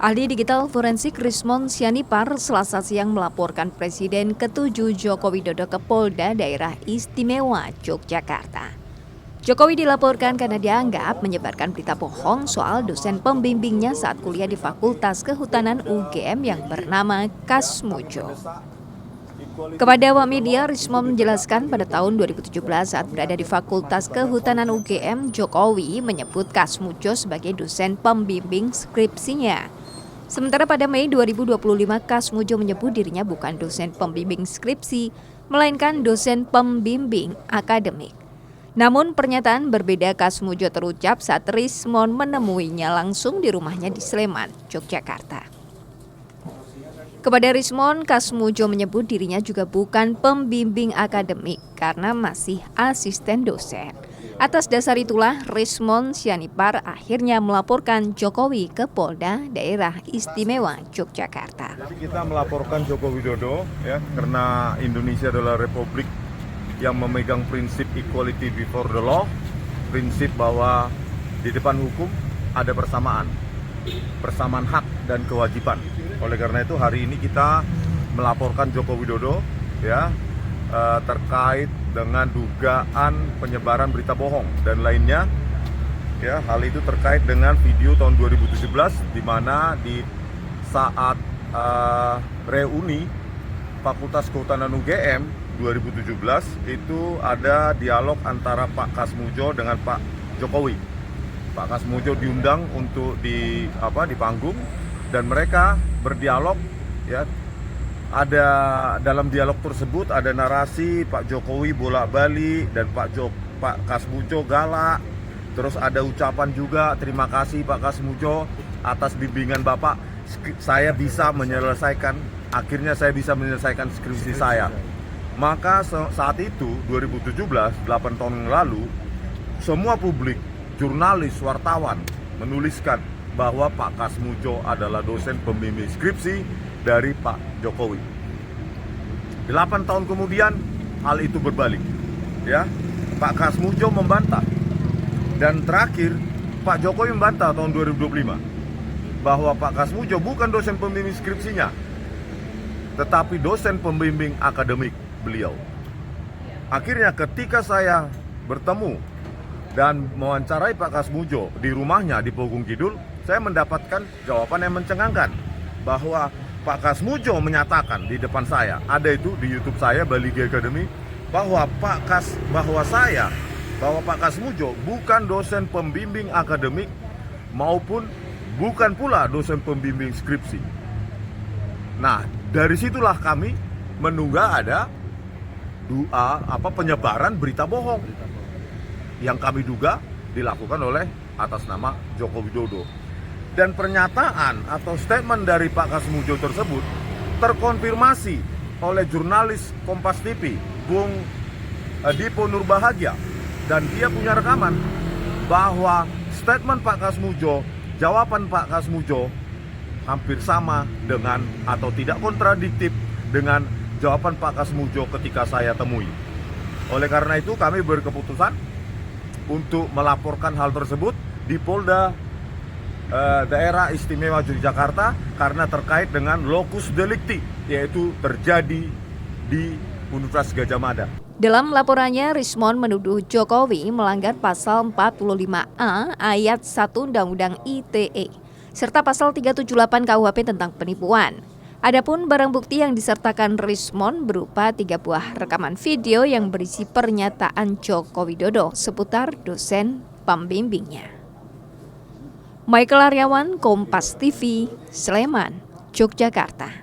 Ahli digital forensik Rismond Sianipar Selasa siang melaporkan Presiden ke-7 Joko Widodo ke Polda Daerah Istimewa Yogyakarta. Jokowi dilaporkan karena dianggap menyebarkan berita bohong soal dosen pembimbingnya saat kuliah di Fakultas Kehutanan UGM yang bernama Kasmujo. Kepada awak media, Rismond menjelaskan pada tahun 2017 saat berada di Fakultas Kehutanan UGM, Jokowi menyebut Kasmujo sebagai dosen pembimbing skripsinya. Sementara pada Mei 2025, Kasmujo menyebut dirinya bukan dosen pembimbing skripsi, melainkan dosen pembimbing akademik. Namun pernyataan berbeda Kasmujo terucap saat Rismond menemuinya langsung di rumahnya di Sleman, Yogyakarta. Kepada Rismond, Kasmujo menyebut dirinya juga bukan pembimbing akademik karena masih asisten dosen. Atas dasar itulah, Rismond Sianipar akhirnya melaporkan Jokowi ke Polda Daerah Istimewa Yogyakarta. Jadi kita melaporkan Joko Widodo ya, karena Indonesia adalah republik yang memegang prinsip equality before the law, prinsip bahwa di depan hukum ada persamaan hak dan kewajiban. Oleh karena itu hari ini kita melaporkan Joko Widodo ya terkait dengan dugaan penyebaran berita bohong dan lainnya. Ya, hal itu terkait dengan video tahun 2017 di mana di saat reuni Fakultas Kehutanan UGM 2017 itu ada dialog antara Pak Kasmujo dengan Pak Jokowi. Pak Kasmujo diundang untuk di panggung dan mereka berdialog ya. Ada dalam dialog tersebut ada narasi Pak Jokowi bolak-balik dan Pak Kasmujo galak. Terus ada ucapan juga terima kasih Pak Kasmujo atas bimbingan Bapak. Akhirnya saya bisa menyelesaikan skripsi saya. Maka saat itu 2017, 8 tahun yang lalu, semua publik, jurnalis, wartawan menuliskan bahwa Pak Kasmujo adalah dosen pembimbing skripsi dari Pak Jokowi. 8 tahun kemudian hal itu berbalik. Ya, Pak Kasmujo membantah. Dan terakhir Pak Jokowi membantah tahun 2025 bahwa Pak Kasmujo bukan dosen pembimbing skripsinya, tetapi dosen pembimbing akademik beliau. Akhirnya ketika saya bertemu dan mewawancarai Pak Kasmujo di rumahnya di Pogung Kidul, saya mendapatkan jawaban yang mencengangkan bahwa Pak Kasmujo menyatakan di depan saya, ada itu di YouTube saya Bali Academy, bahwa Pak Kasmujo bukan dosen pembimbing akademik maupun bukan pula dosen pembimbing skripsi. Nah, dari situlah kami menduga ada penyebaran berita bohong yang kami duga dilakukan oleh atas nama Joko Widodo. Dan pernyataan atau statement dari Pak Kasmujo tersebut terkonfirmasi oleh jurnalis Kompas TV, Bung Dipo Nurbahagia, dan dia punya rekaman bahwa statement Pak Kasmujo, jawaban Pak Kasmujo hampir sama dengan atau tidak kontradiktif dengan jawaban Pak Kasmujo ketika saya temui. Oleh karena itu kami berkeputusan untuk melaporkan hal tersebut di Polda Daerah Istimewa Yogyakarta karena terkait dengan locus delicti, yaitu terjadi di Universitas Gadjah Mada. Dalam laporannya, Rismond menuduh Jokowi melanggar pasal 45A ayat 1 Undang-Undang ITE serta pasal 378 KUHP tentang penipuan. Adapun barang bukti yang disertakan Rismond berupa 3 buah rekaman video yang berisi pernyataan Joko Widodo seputar dosen pembimbingnya. Michael Aryawan, Kompas TV, Sleman, Yogyakarta.